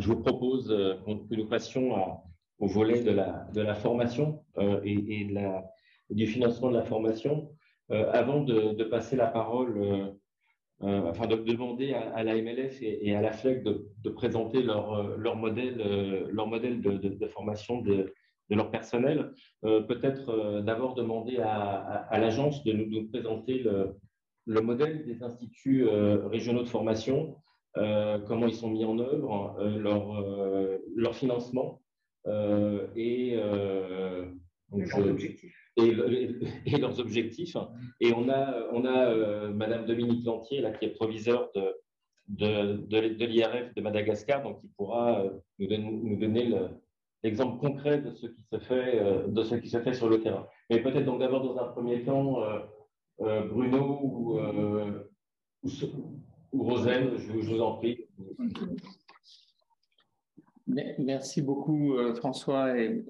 je vous propose que nous passions au volet de la formation et du financement de la formation. Avant de passer la parole, enfin de demander à la MLF et à la FLEC de présenter leur modèle de formation de leur personnel, peut-être d'abord demander à l'agence de nous présenter le modèle des instituts régionaux de formation, comment ils sont mis en œuvre, leur financement et, donc et leurs objectifs. Et on a Madame Dominique Lantier là, qui est proviseure de l'IRF de Madagascar, donc qui pourra nous donner l'exemple concret de ce qui se fait sur le terrain. Mais peut-être donc d'abord dans un premier temps, Bruno ou Roselle, je vous en prie. Merci beaucoup François et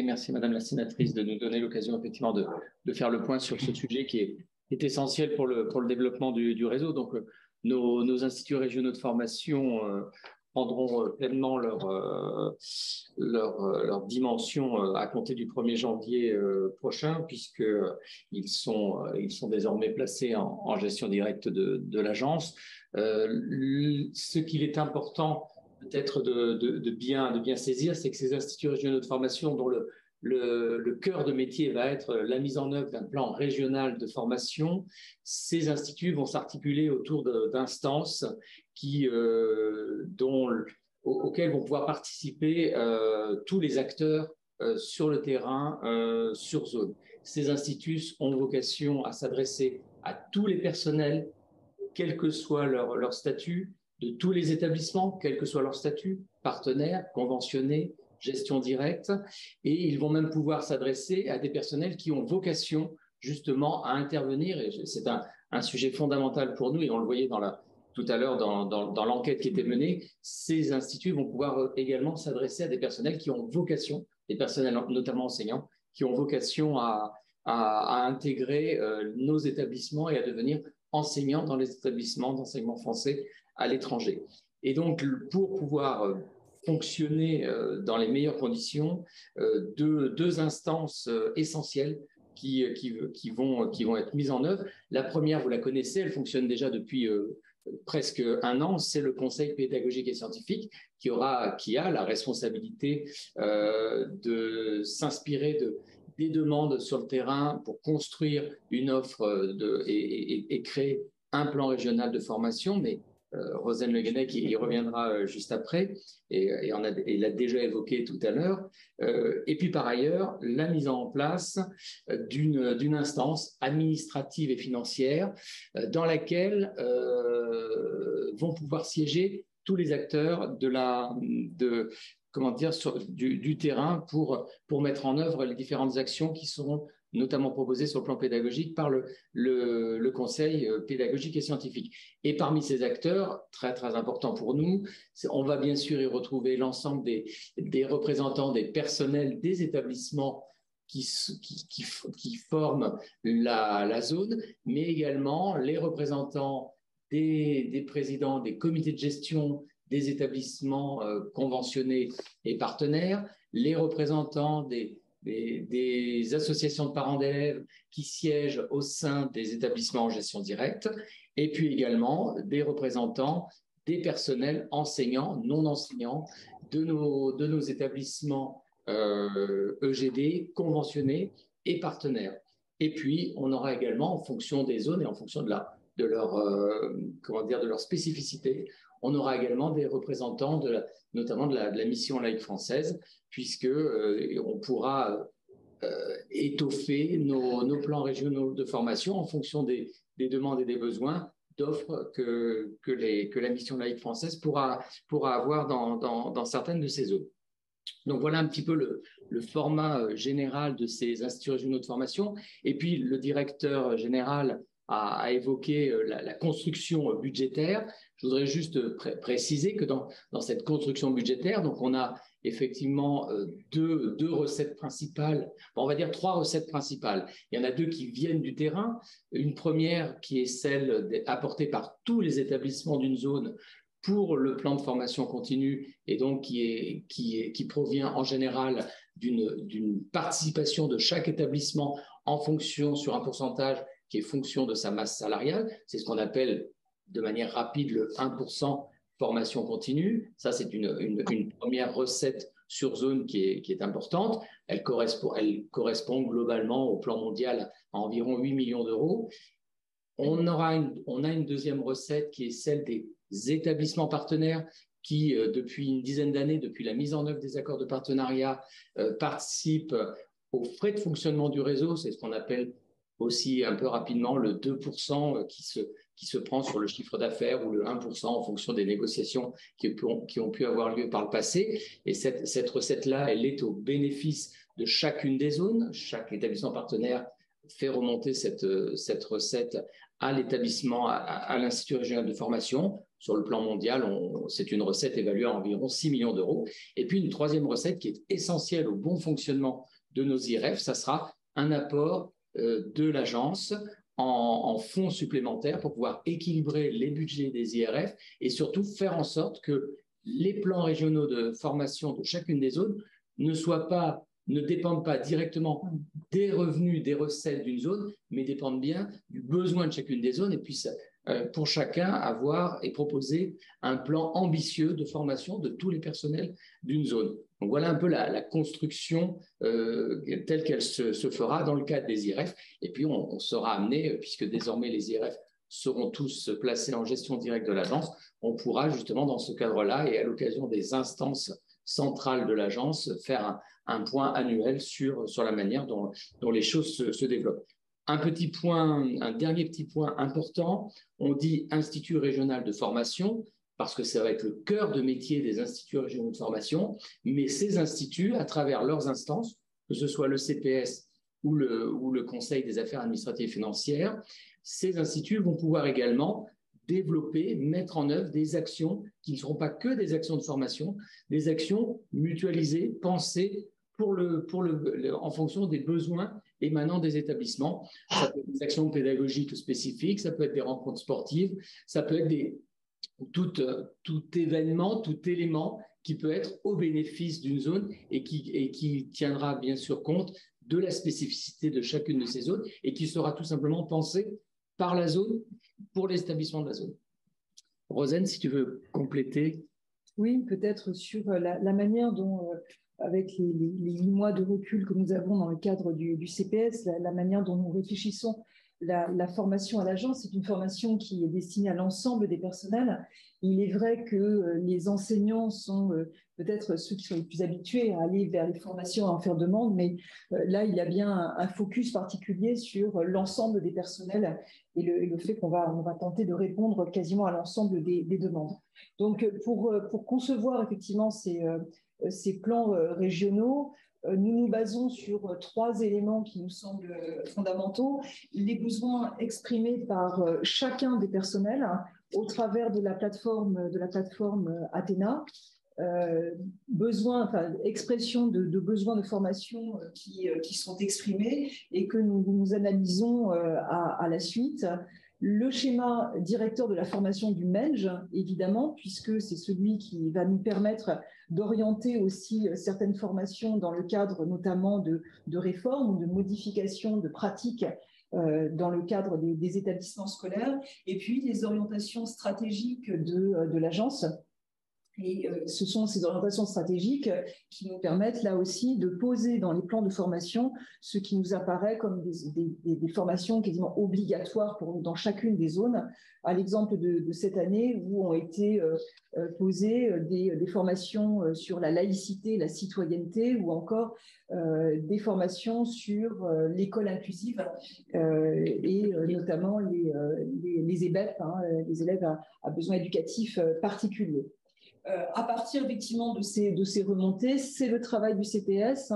merci Madame la sénatrice de nous donner l'occasion effectivement de faire le point sur ce sujet qui est essentiel pour le développement du réseau. Donc nos instituts régionaux de formation prendront pleinement leur dimension à compter du 1er janvier prochain, puisque ils sont désormais placés en gestion directe de l'agence. Ce qu'il est important peut-être de bien saisir, c'est que ces instituts régionaux de formation dont le cœur de métier va être la mise en œuvre d'un plan régional de formation, ces instituts vont s'articuler autour d'instances auxquelles vont pouvoir participer tous les acteurs sur le terrain, sur zone. Ces instituts ont vocation à s'adresser à tous les personnels, quel que soit leur statut, de tous les établissements, quel que soit leur statut, partenaires, conventionnés, gestion directe, et ils vont même pouvoir s'adresser à des personnels qui ont vocation justement à intervenir, et c'est un sujet fondamental pour nous, et on le voyait tout à l'heure dans l'enquête qui était menée, ces instituts vont pouvoir également s'adresser à des personnels qui ont vocation, des personnels notamment enseignants, qui ont vocation à intégrer nos établissements et à devenir enseignants dans les établissements d'enseignement français à l'étranger. Et donc, pour pouvoir fonctionner dans les meilleures conditions, deux instances essentielles qui vont être mises en œuvre. La première, vous la connaissez, elle fonctionne déjà depuis presque un an, c'est le Conseil pédagogique et scientifique qui a la responsabilité de s'inspirer des demandes sur le terrain pour construire une offre et créer un plan régional de formation, mais Rosane Le Guenec y reviendra juste après, et il l'a déjà évoqué tout à l'heure. Et puis par ailleurs, la mise en place d'une instance administrative et financière dans laquelle vont pouvoir siéger tous les acteurs du terrain pour mettre en œuvre les différentes actions qui seront notamment proposées sur le plan pédagogique par le Conseil pédagogique et scientifique. Et parmi ces acteurs, très très important pour nous, on va bien sûr y retrouver l'ensemble des représentants des personnels des établissements qui forment la zone, mais également les représentants des présidents des comités de gestion des établissements conventionnés et partenaires, les représentants des associations de parents d'élèves qui siègent au sein des établissements en gestion directe, et puis également des représentants des personnels enseignants, non enseignants, de nos établissements EGD, conventionnés et partenaires. Et puis, on aura également, en fonction des zones et en fonction de leur spécificité, on aura également des représentants notamment de la mission laïque française, puisque on pourra étoffer nos plans régionaux de formation en fonction des demandes et des besoins d'offres que la mission laïque française pourra avoir dans certaines de ces zones. Donc voilà un petit peu le format général de ces instituts régionaux de formation. Et puis le directeur général a évoqué la construction budgétaire. Je voudrais juste préciser que dans cette construction budgétaire, donc on a effectivement deux recettes principales, on va dire 3 recettes principales. Il y en a 2 qui viennent du terrain. Une première qui est celle apportée par tous les établissements d'une zone pour le plan de formation continue et donc qui provient en général d'une participation de chaque établissement en fonction sur un pourcentage qui est fonction de sa masse salariale. C'est ce qu'on appelle de manière rapide le 1% formation continue. Ça, c'est une première recette sur zone qui est importante. Elle correspond globalement au plan mondial à environ 8 millions d'euros. On a une deuxième recette qui est celle des établissements partenaires qui, depuis une dizaine d'années, depuis la mise en œuvre des accords de partenariat, participent aux frais de fonctionnement du réseau. C'est ce qu'on appelle aussi un peu rapidement le 2% qui se prend sur le chiffre d'affaires ou le 1% en fonction des négociations qui ont pu avoir lieu par le passé. Et cette recette-là, elle est au bénéfice de chacune des zones. Chaque établissement partenaire fait remonter cette recette à l'établissement, à l'Institut régional de formation. Sur le plan mondial, c'est une recette évaluée à environ 6 millions d'euros. Et puis une troisième recette qui est essentielle au bon fonctionnement de nos IRF, ça sera un apport de l'agence en fonds supplémentaires pour pouvoir équilibrer les budgets des IRF et surtout faire en sorte que les plans régionaux de formation de chacune des zones ne dépendent pas directement des revenus, des recettes d'une zone, mais dépendent bien du besoin de chacune des zones et puissent pour chacun avoir et proposer un plan ambitieux de formation de tous les personnels d'une zone. Donc voilà un peu la construction telle qu'elle se fera dans le cadre des IRF. Et puis on sera amené, puisque désormais les IRF seront tous placés en gestion directe de l'agence, on pourra justement dans ce cadre-là et à l'occasion des instances centrales de l'agence faire un point annuel sur la manière dont les choses se développent. Un dernier petit point important, on dit Institut régional de formation, parce que ça va être le cœur de métier des instituts régionaux de formation, mais ces instituts, à travers leurs instances, que ce soit le CPS ou le Conseil des affaires administratives et financières, ces instituts vont pouvoir également développer, mettre en œuvre des actions qui ne seront pas que des actions de formation, des actions mutualisées, pensées en fonction des besoins émanant des établissements. Ça peut être des actions pédagogiques spécifiques, ça peut être des rencontres sportives, ça peut être tout événement, tout élément qui peut être au bénéfice d'une zone et qui tiendra bien sûr compte de la spécificité de chacune de ces zones et qui sera tout simplement pensé par la zone pour les établissements de la zone. Rosen, si tu veux compléter. Oui, peut-être sur la manière dont, avec les 8 mois de recul que nous avons dans le cadre du CPS, la manière dont nous réfléchissons la formation à l'agence, c'est une formation qui est destinée à l'ensemble des personnels. Il est vrai que les enseignants sont peut-être ceux qui sont les plus habitués à aller vers les formations, à en faire demande, mais là, il y a bien un focus particulier sur l'ensemble des personnels et le fait qu'on va tenter de répondre quasiment à l'ensemble des demandes. Donc, pour concevoir effectivement ces plans régionaux, nous nous basons sur 3 éléments qui nous semblent fondamentaux. Les besoins exprimés par chacun des personnels au travers de la plateforme Athéna, expression de besoins de formation qui sont exprimés et que nous analysons à la suite. Le schéma directeur de la formation du MENJ, évidemment, puisque c'est celui qui va nous permettre d'orienter aussi certaines formations dans le cadre notamment de réformes ou de modifications de pratiques dans le cadre des établissements scolaires, et puis les orientations stratégiques de l'agence. Et ce sont ces orientations stratégiques qui nous permettent là aussi de poser dans les plans de formation ce qui nous apparaît comme des formations quasiment obligatoires dans chacune des zones. À l'exemple de cette année où ont été posées des formations sur la laïcité, la citoyenneté, ou encore des formations sur l'école inclusive et notamment les EBEP, les élèves à besoins éducatifs particuliers. À partir effectivement de ces remontées, c'est le travail du CPS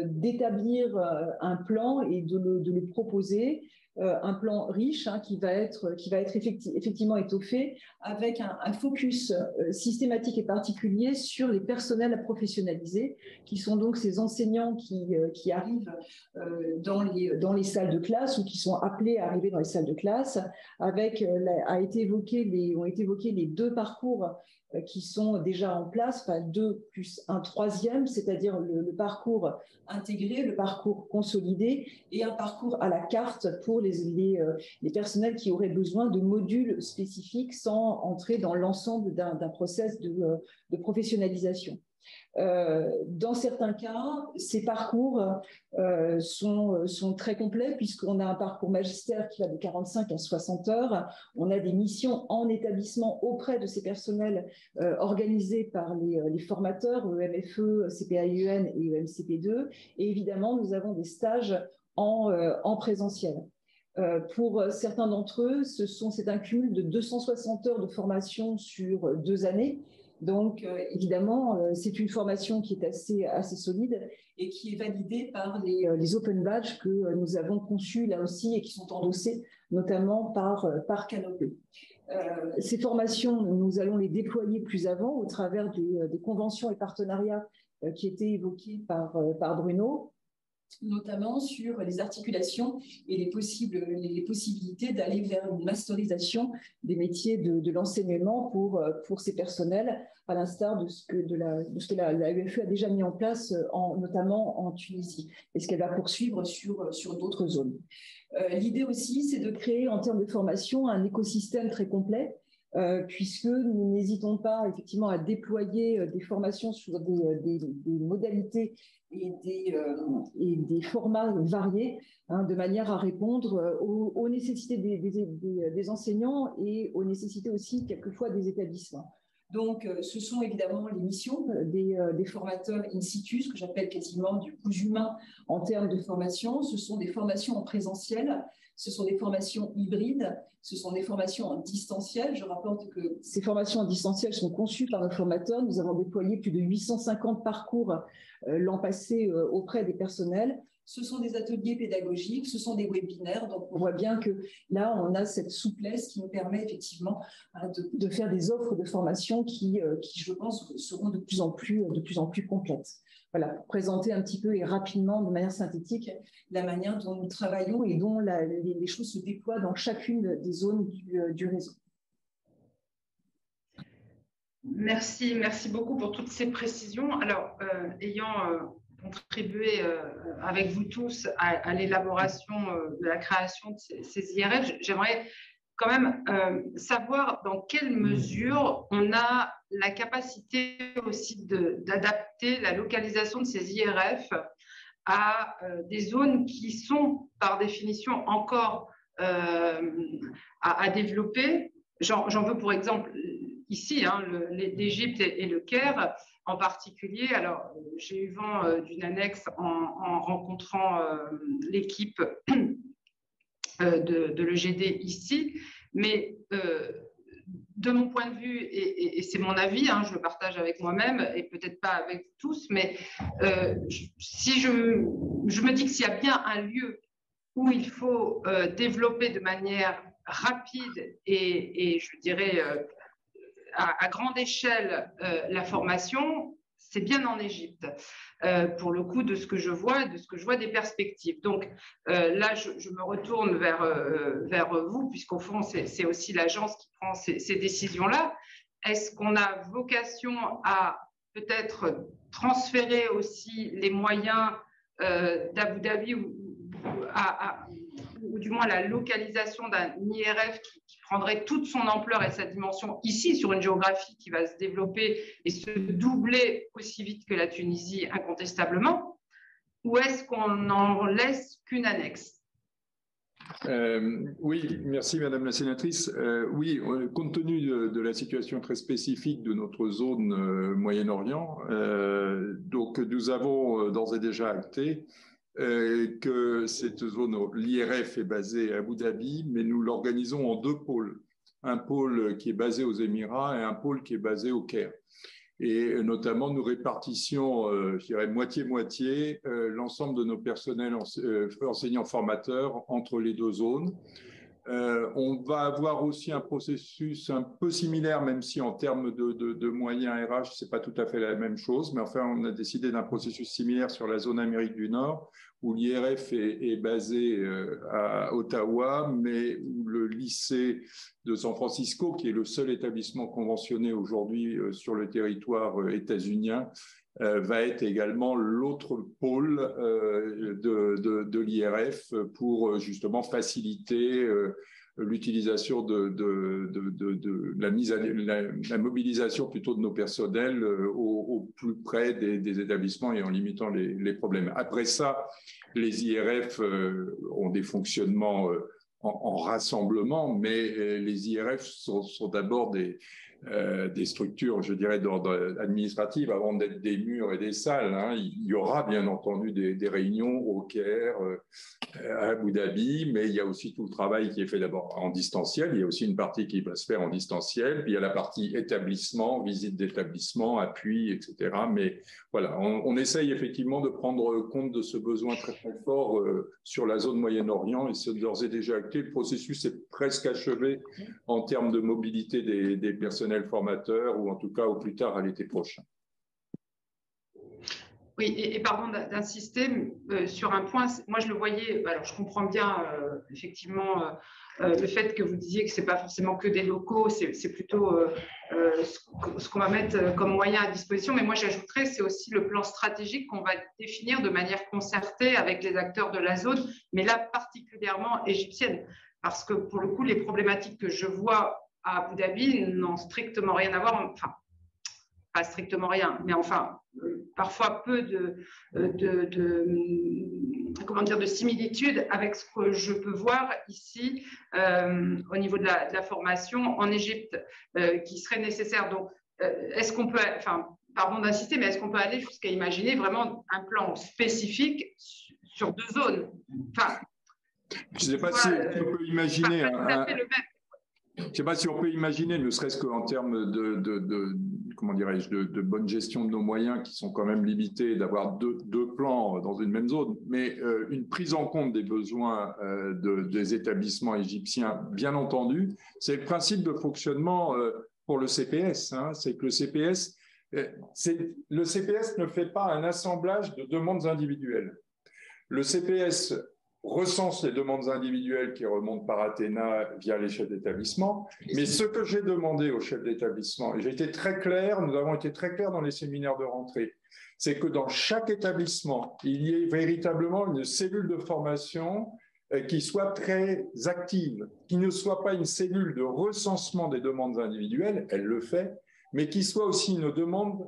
d'établir un plan et de le proposer un plan riche qui va être effectivement étoffé avec un focus systématique et particulier sur les personnels à professionnaliser, qui sont donc ces enseignants qui arrivent dans les salles de classe ou qui sont appelés à arriver dans les salles de classe, avec ont été évoqués les 2 parcours qui sont déjà en place, enfin 2 plus un troisième, c'est-à-dire le parcours intégré, le parcours consolidé et un parcours à la carte pour les personnels qui auraient besoin de modules spécifiques sans entrer dans l'ensemble d'un process de professionnalisation. Dans certains cas, ces parcours sont très complets puisqu'on a un parcours magistère qui va de 45 à 60 heures. On a des missions en établissement auprès de ces personnels organisés par les formateurs EMFE, CPAIEN et EMCP2. Et évidemment, nous avons des stages en présentiel. Pour certains d'entre eux, c'est un cumul de 260 heures de formation sur 2 années. Donc, évidemment, c'est une formation qui est assez solide et qui est validée par les open badges que nous avons conçus là aussi et qui sont endossés notamment par Canopé. Ces formations, nous allons les déployer plus avant au travers des conventions et partenariats qui étaient évoqués par Bruno, notamment sur les articulations et les possibilités d'aller vers une masterisation des métiers de l'enseignement pour ces personnels, à l'instar de ce que la UFE a déjà mis en place, notamment en Tunisie, et ce qu'elle va poursuivre sur d'autres zones. L'idée aussi, c'est de créer en termes de formation un écosystème très complet, puisque nous n'hésitons pas effectivement à déployer des formations sur des modalités et des formats variés, de manière à répondre aux nécessités des enseignants et aux nécessités aussi quelquefois des établissements. Donc, ce sont évidemment les missions des formateurs in situ, ce que j'appelle quasiment du cousu humain en termes de formation. Ce sont des formations en présentiel, ce sont des formations hybrides, ce sont des formations en distanciel. Je rapporte que ces formations en distanciel sont conçues par nos formateurs. Nous avons déployé plus de 850 parcours l'an passé auprès des personnels. Ce sont des ateliers pédagogiques, ce sont des webinaires. Donc, on voit bien que là, on a cette souplesse qui nous permet effectivement de faire des offres de formation qui, je pense, seront de plus en plus complètes. Voilà, pour présenter un petit peu et rapidement, de manière synthétique, la manière dont nous travaillons et dont les choses se déploient dans chacune des zones du réseau. Merci beaucoup pour toutes ces précisions. Alors, ayant contribué avec vous tous à l'élaboration de la création de ces IRF, j'aimerais quand même savoir dans quelle mesure on a la capacité aussi d'adapter la localisation de ces IRF à des zones qui sont par définition encore à développer. J'en veux pour exemple ici, l'Égypte et le Caire en particulier. Alors, j'ai eu vent d'une annexe en rencontrant l'équipe de l'EGD ici, mais de mon point de vue, et c'est mon avis, je le partage avec moi-même et peut-être pas avec vous tous, mais si je me dis que s'il y a bien un lieu où il faut développer de manière rapide et je dirais à grande échelle la formation, c'est bien en Égypte, pour le coup de ce que je vois, des perspectives. Donc là, je me retourne vers vous, puisqu'au fond, c'est aussi l'agence qui prend ces décisions-là. Est-ce qu'on a vocation à peut-être transférer aussi les moyens d'Abu Dhabi ou du moins la localisation d'un IRF qui prendrait toute son ampleur et sa dimension ici, sur une géographie qui va se développer et se doubler aussi vite que la Tunisie, incontestablement, ou est-ce qu'on n'en laisse qu'une annexe? Oui, merci Madame la Sénatrice. Oui, compte tenu de la situation très spécifique de notre zone Moyen-Orient, donc nous avons d'ores et déjà acté que cette zone, l'IRF est basée à Abu Dhabi, mais nous l'organisons en 2 pôles. Un pôle qui est basé aux Émirats et un pôle qui est basé au Caire. et notamment nous répartissions, je dirais moitié-moitié, l'ensemble de nos personnels enseignants-formateurs entre les deux zones. On va avoir aussi un processus un peu similaire, même si en termes de moyens RH, ce n'est pas tout à fait la même chose. Mais enfin, on a décidé d'un processus similaire sur la zone Amérique du Nord, où l'IRF est basé à Ottawa, mais où le lycée de San Francisco, qui est le seul établissement conventionné aujourd'hui sur le territoire états-unien, va être également l'autre pôle de l'IRF pour justement faciliter l'utilisation de la mobilisation plutôt de nos personnels au plus près des établissements et en limitant les problèmes. Après ça, les IRF ont des fonctionnements en rassemblement, mais les IRF sont d'abord des structures, je dirais, d'ordre administratif avant d'être des murs et des salles. Hein. Il y aura bien entendu des réunions au Caire, à Abu Dhabi, mais il y a aussi tout le travail qui est fait d'abord en distanciel. Il y a aussi une partie qui va se faire en distanciel. Puis il y a la partie établissement, visite d'établissement, appui, etc. Mais voilà, on essaye effectivement de prendre compte de ce besoin très très fort sur la zone Moyen-Orient et c'est d'ores et déjà acté. Le processus est presque achevé en termes de mobilité des personnels formateurs ou en tout cas au plus tard à l'été prochain. Oui, et pardon d'insister sur un point. Moi, je le voyais. Alors, je comprends bien effectivement le fait que vous disiez que c'est pas forcément que des locaux, c'est plutôt ce qu'on va mettre comme moyen à disposition. Mais moi, j'ajouterais, c'est aussi le plan stratégique qu'on va définir de manière concertée avec les acteurs de la zone, mais là particulièrement égyptienne, parce que pour le coup, les problématiques que je vois à Abu Dhabi n'ont strictement rien à voir. Enfin, pas strictement rien, mais enfin, parfois peu de similitudes avec ce que je peux voir ici au niveau de la formation en Égypte qui serait nécessaire. Donc, est-ce qu'on peut, enfin, pardon d'insister, mais est-ce qu'on peut aller jusqu'à imaginer vraiment un plan spécifique sur deux zones? Enfin, je ne sais pas si on peut imaginer je ne sais pas si on peut imaginer, ne serait-ce qu'en termes comment dirais-je, de bonne gestion de nos moyens qui sont quand même limités, d'avoir deux plans dans une même zone, mais une prise en compte des besoins des établissements égyptiens, bien entendu, c'est le principe de fonctionnement pour le CPS. Hein, c'est que le CPS ne fait pas un assemblage de demandes individuelles. Le CPS recense les demandes individuelles qui remontent par Athéna via les chefs d'établissement. Mais ce que j'ai demandé aux chefs d'établissement, et j'ai été très clair, nous avons été très clairs dans les séminaires de rentrée, c'est que dans chaque établissement, il y ait véritablement une cellule de formation qui soit très active, qui ne soit pas une cellule de recensement des demandes individuelles, elle le fait, mais qui soit aussi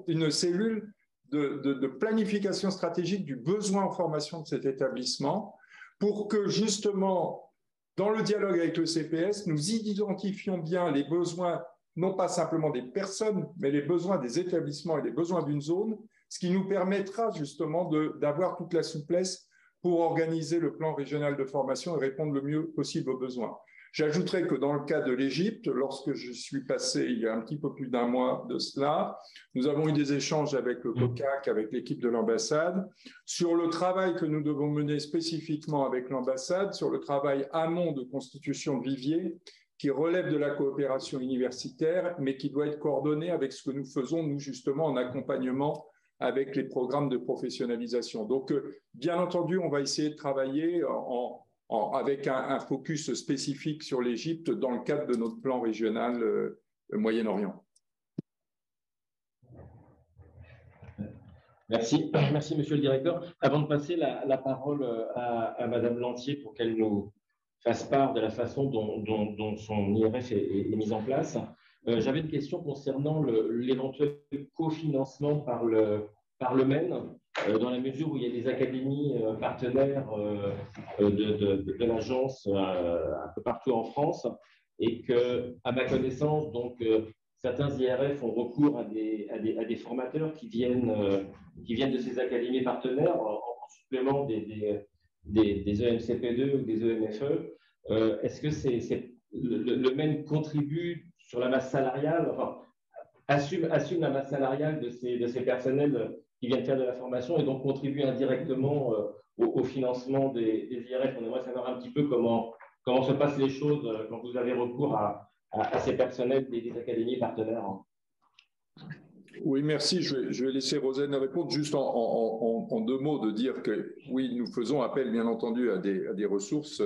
une cellule de planification stratégique du besoin en formation de cet établissement, pour que justement, dans le dialogue avec le CPS, nous identifions bien les besoins, non pas simplement des personnes, mais les besoins des établissements et les besoins d'une zone, ce qui nous permettra justement d'avoir toute la souplesse pour organiser le plan régional de formation et répondre le mieux possible aux besoins. J'ajouterais que dans le cas de l'Égypte, lorsque je suis passé il y a un petit peu plus d'un mois de cela, nous avons eu des échanges avec le COCAC, avec l'équipe de l'ambassade, sur le travail que nous devons mener spécifiquement avec l'ambassade, sur le travail amont de constitution de vivier, qui relève de la coopération universitaire, mais qui doit être coordonné avec ce que nous faisons, nous, justement, en accompagnement avec les programmes de professionnalisation. Donc, bien entendu, on va essayer de travailler avec un focus spécifique sur l'Égypte dans le cadre de notre plan régional Moyen-Orient. Merci, monsieur le directeur. Avant de passer la parole à Madame Lantier pour qu'elle nous fasse part de la façon dont son IRF est mise en place, j'avais une question concernant l'éventuel cofinancement par le MEN, dans la mesure où il y a des académies partenaires de l'agence un peu partout en France et que, à ma connaissance, donc, certains IRF ont recours à des formateurs qui viennent de ces académies partenaires en supplément des EMCP2 ou des EMFE. Est-ce que le MEN contribue sur la masse salariale, enfin, assume la masse salariale de ces personnels qui viennent faire de la formation et donc contribuent indirectement au financement des IRF. On aimerait savoir un petit peu comment se passent les choses quand vous avez recours à ces personnels des académies partenaires. Oui, merci. Je vais laisser Rosen répondre juste en deux mots, de dire que oui, nous faisons appel, bien entendu, à des ressources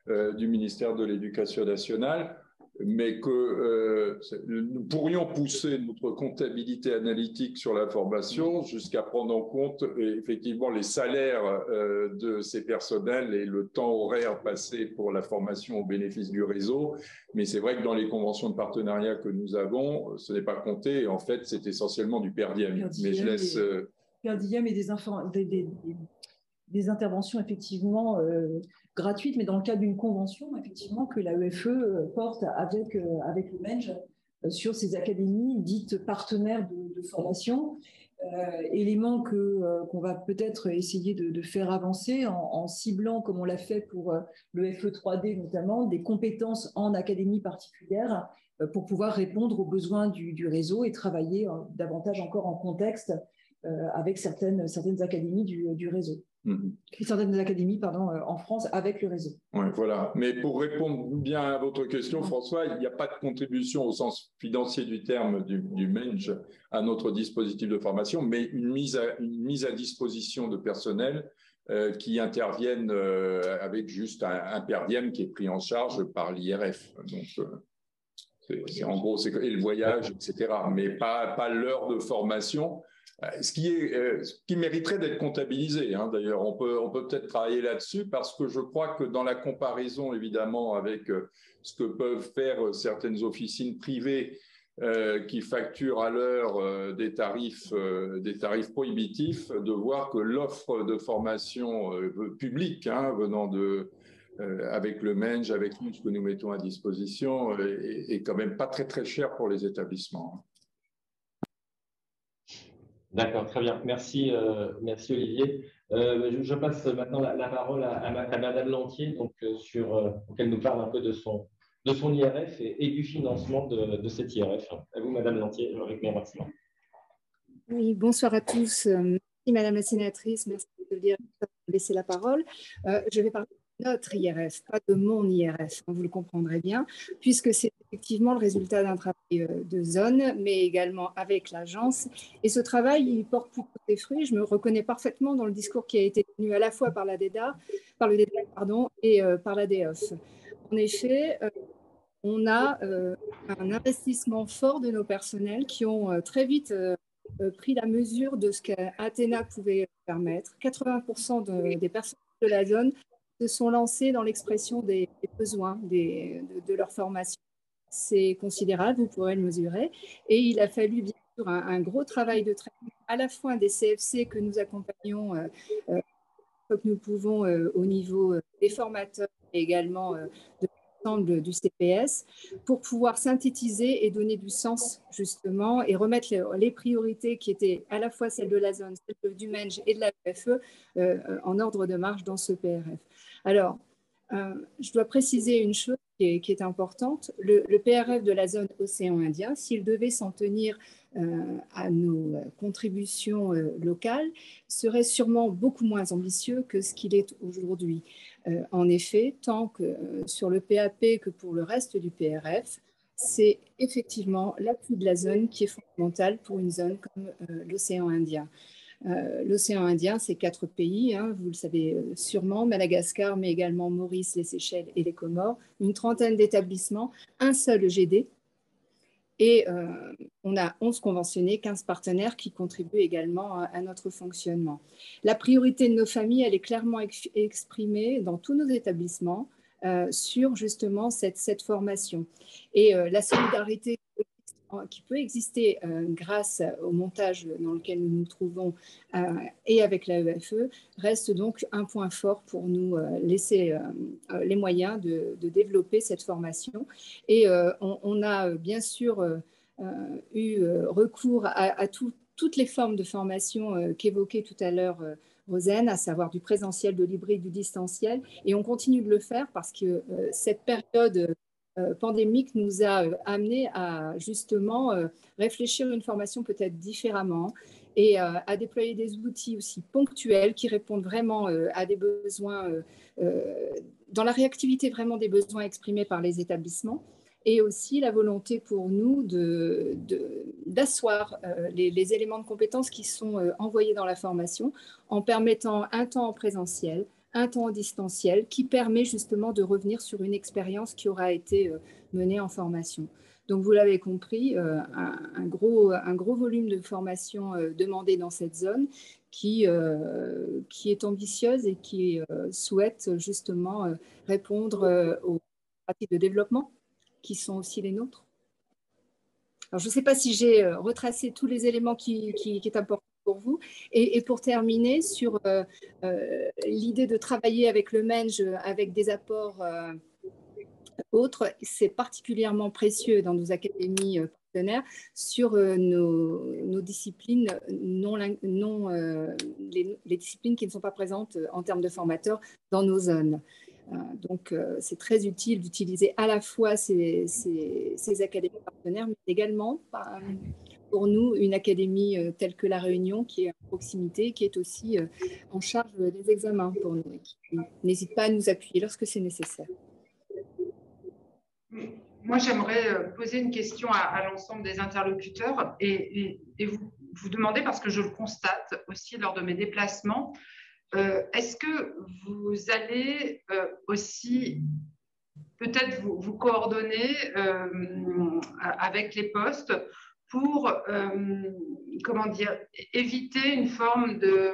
du ministère de l'Éducation nationale, mais que nous pourrions pousser notre comptabilité analytique sur la formation jusqu'à prendre en compte effectivement les salaires de ces personnels et le temps horaire passé pour la formation au bénéfice du réseau. Mais c'est vrai que dans les conventions de partenariat que nous avons, ce n'est pas compté. En fait, c'est essentiellement du per diem. Mais je laisse... Per diem et des interventions effectivement gratuites, mais dans le cadre d'une convention effectivement que l'AEFE porte avec le MENJ sur ces académies dites partenaires de formation. Élément qu'on va peut-être essayer de faire avancer en ciblant, comme on l'a fait pour le FE3D notamment, des compétences en académie particulière pour pouvoir répondre aux besoins du réseau et travailler davantage encore en contexte avec certaines académies du réseau. Certaines académies, en France avec le réseau. Ouais, voilà. Mais pour répondre bien à votre question, François, il n'y a pas de contribution au sens financier du terme du MENJ à notre dispositif de formation, mais une mise à disposition de personnel qui interviennent avec juste un per diem qui est pris en charge par l'IRF. Donc, en gros, et le voyage, etc. Mais pas l'heure de formation. Ce qui mériterait d'être comptabilisé. Hein, d'ailleurs, on peut peut-être travailler là-dessus parce que je crois que dans la comparaison, évidemment, avec ce que peuvent faire certaines officines privées qui facturent à l'heure des tarifs prohibitifs, de voir que l'offre de formation publique venant avec le MENJ, avec nous, ce que nous mettons à disposition, est quand même pas très très cher pour les établissements. D'accord, très bien. Merci Olivier. Je passe maintenant la parole à Madame Lantier, donc, pour qu'elle nous parle un peu de son IRF et du financement de cet IRF. À vous, Madame Lantier, avec mes remerciements. Oui, bonsoir à tous. Merci, Madame la sénatrice. Merci de me laisser la parole. Je vais parler de notre IRF, pas de mon IRF, vous le comprendrez bien, puisque c'est effectivement le résultat d'un travail de zone, mais également avec l'agence. Et ce travail, il porte plutôt ses fruits. Je me reconnais parfaitement dans le discours qui a été tenu à la fois par le DEDA, et par l'ADF. En effet, on a un investissement fort de nos personnels qui ont très vite pris la mesure de ce qu'Athéna pouvait permettre. 80% des personnes de la zone se sont lancées dans l'expression des besoins de leur formation. C'est considérable, vous pourrez le mesurer. Et il a fallu bien sûr un gros travail de traitement à la fois des CFC que nous accompagnons que nous pouvons au niveau des formateurs et également de l'ensemble du CPS pour pouvoir synthétiser et donner du sens justement et remettre les priorités qui étaient à la fois celles de la zone, celles du MENJ et de la UFE en ordre de marche dans ce PRF. Alors, je dois préciser une chose qui est importante. Le PRF de la zone océan Indien, s'il devait s'en tenir à nos contributions locales, serait sûrement beaucoup moins ambitieux que ce qu'il est aujourd'hui. En effet, tant que sur le PAP que pour le reste du PRF, c'est effectivement l'appui de la zone qui est fondamental pour une zone comme l'océan Indien. L'océan Indien, c'est 4 pays, vous le savez sûrement, Madagascar, mais également Maurice, les Seychelles et les Comores, une trentaine d'établissements, un seul GD, et on a 11 conventionnés, 15 partenaires qui contribuent également à notre fonctionnement. La priorité de nos familles, elle est clairement exprimée dans tous nos établissements sur justement cette formation. Et la solidarité qui peut exister grâce au montage dans lequel nous nous trouvons et avec l'AEFE reste donc un point fort pour nous laisser les moyens de développer cette formation. Et on a bien sûr eu recours à toutes les formes de formation qu'évoquait tout à l'heure Rosen, à savoir du présentiel, de l'hybride, du distanciel. Et on continue de le faire parce que cette période pandémique nous a amené à justement réfléchir une formation peut-être différemment et à déployer des outils aussi ponctuels qui répondent vraiment à des besoins, dans la réactivité vraiment des besoins exprimés par les établissements, et aussi la volonté pour nous d'asseoir les éléments de compétences qui sont envoyés dans la formation en permettant un temps en présentiel, un temps en distanciel qui permet justement de revenir sur une expérience qui aura été menée en formation. Donc, vous l'avez compris, un gros volume de formation demandé dans cette zone qui est ambitieuse et qui souhaite justement répondre aux pratiques de développement qui sont aussi les nôtres. Alors, je ne sais pas si j'ai retracé tous les éléments qui est important pour vous. Et pour terminer, sur l'idée de travailler avec le MENJ, avec des apports autres, c'est particulièrement précieux dans nos académies partenaires sur nos disciplines les disciplines qui ne sont pas présentes en termes de formateurs dans nos zones. Donc, c'est très utile d'utiliser à la fois ces académies partenaires, mais également pour nous une académie telle que La Réunion, qui est à proximité, qui est aussi en charge des examens pour nous et qui n'hésite pas à nous appuyer lorsque c'est nécessaire. Moi, j'aimerais poser une question à l'ensemble des interlocuteurs et vous demander, parce que je le constate aussi lors de mes déplacements, est-ce que vous allez aussi peut-être vous coordonner avec les postes pour, comment dire, éviter une forme de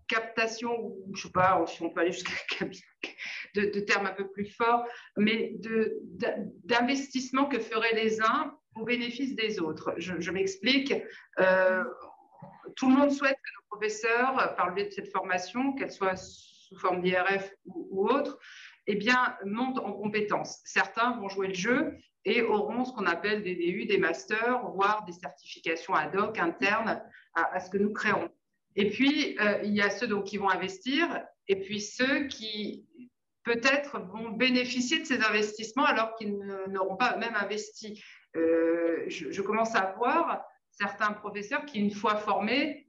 captation, ou je ne sais pas si on peut aller jusqu'à de termes un peu plus forts, mais d'investissement que feraient les uns au bénéfice des autres. Je m'explique. Tout le monde souhaite que nos professeurs, par le biais de cette formation, qu'elle soit sous forme d'IRF ou autre, eh bien, montent en compétences. Certains vont jouer le jeu et auront ce qu'on appelle des DU, des masters, voire des certifications ad hoc internes à ce que nous créons. Et puis, il y a ceux donc, qui vont investir et puis ceux qui peut-être vont bénéficier de ces investissements alors qu'ils n'auront pas eux-mêmes investi. Je commence à voir certains professeurs qui, une fois formés,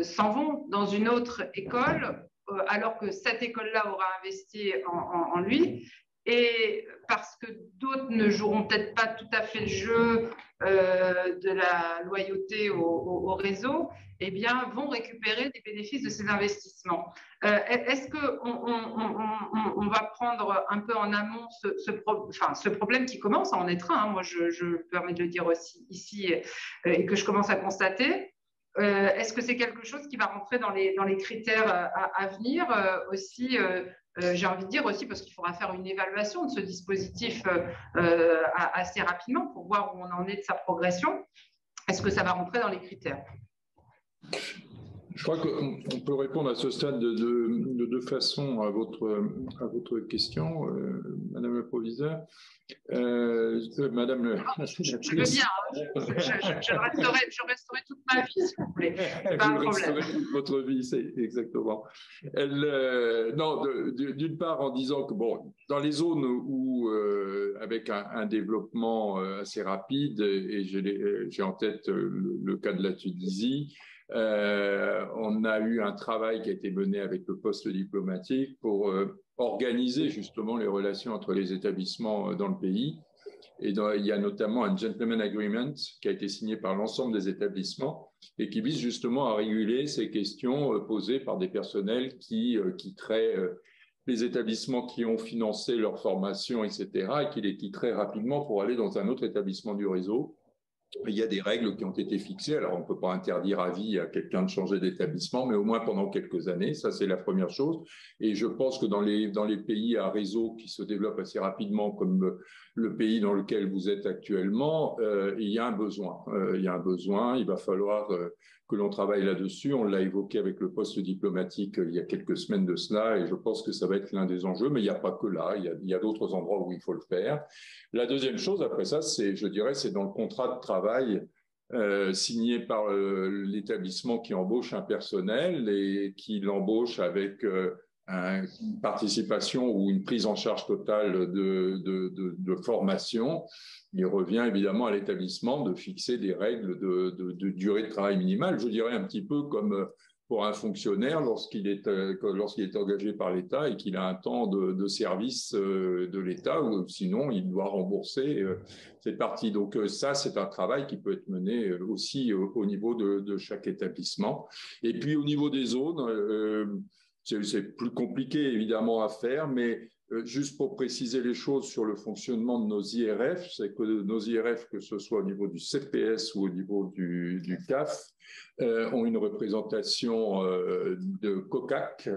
s'en vont dans une autre école alors que cette école-là aura investi en lui. Et parce que d'autres ne joueront peut-être pas tout à fait le jeu de la loyauté au réseau, eh bien, vont récupérer des bénéfices de ces investissements. Est-ce qu'on va prendre un peu en amont ce problème qui commence à en être un, moi je me permets de le dire aussi ici et que je commence à constater. Est-ce que c'est quelque chose qui va rentrer dans les critères à venir aussi j'ai envie de dire aussi, parce qu'il faudra faire une évaluation de ce dispositif assez rapidement pour voir où on en est de sa progression. Est-ce que ça va rentrer dans les critères? Je crois qu'on peut répondre à ce stade de deux façons à votre question, Madame la proviseure. Madame la sénatrice. Je veux bien, je resterai toute ma vie, s'il vous plaît. C'est pas un problème. Vous resterez toute votre vie, c'est exactement. Non, d'une part en disant que bon, dans les zones où avec un développement assez rapide, et j'ai en tête le cas de la Tunisie. On a eu un travail qui a été mené avec le poste diplomatique pour organiser justement les relations entre les établissements dans le pays. Et il y a notamment un gentleman agreement qui a été signé par l'ensemble des établissements et qui vise justement à réguler ces questions posées par des personnels qui quitteraient les établissements qui ont financé leur formation, etc., et qui les quitteraient rapidement pour aller dans un autre établissement du réseau. Il y a des règles qui ont été fixées. Alors, on ne peut pas interdire à vie à quelqu'un de changer d'établissement, mais au moins pendant quelques années. Ça, c'est la première chose. Et je pense que dans les pays à réseau qui se développent assez rapidement, comme le pays dans lequel vous êtes actuellement, il y a un besoin. Il va falloir que l'on travaille là-dessus. On l'a évoqué avec le poste diplomatique il y a quelques semaines de cela, et je pense que ça va être l'un des enjeux, mais il n'y a pas que là. Il y a d'autres endroits où il faut le faire. La deuxième chose, après ça, c'est dans le contrat de travail signé par l'établissement qui embauche un personnel et qui l'embauche avec une participation ou une prise en charge totale de formation, il revient évidemment à l'établissement de fixer des règles de durée de travail minimale. Je dirais un petit peu comme pour un fonctionnaire lorsqu'il est engagé par l'État et qu'il a un temps de service de l'État, ou sinon il doit rembourser cette partie. Donc ça, c'est un travail qui peut être mené aussi au niveau de chaque établissement. Et puis au niveau des zones, c'est plus compliqué évidemment à faire, mais juste pour préciser les choses sur le fonctionnement de nos IRF, c'est que nos IRF, que ce soit au niveau du CPS ou au niveau du CAF, ont une représentation de COCAC,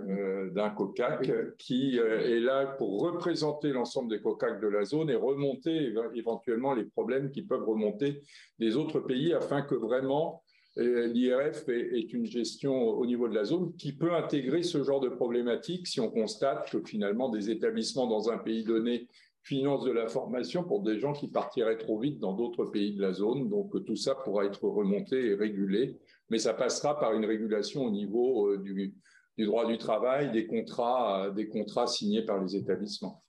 d'un COCAC, qui est là pour représenter l'ensemble des COCAC de la zone et remonter éventuellement les problèmes qui peuvent remonter des autres pays afin que vraiment l'IRF est une gestion au niveau de la zone qui peut intégrer ce genre de problématiques si on constate que finalement des établissements dans un pays donné financent de la formation pour des gens qui partiraient trop vite dans d'autres pays de la zone. Donc tout ça pourra être remonté et régulé, mais ça passera par une régulation au niveau du droit du travail, des contrats signés par les établissements.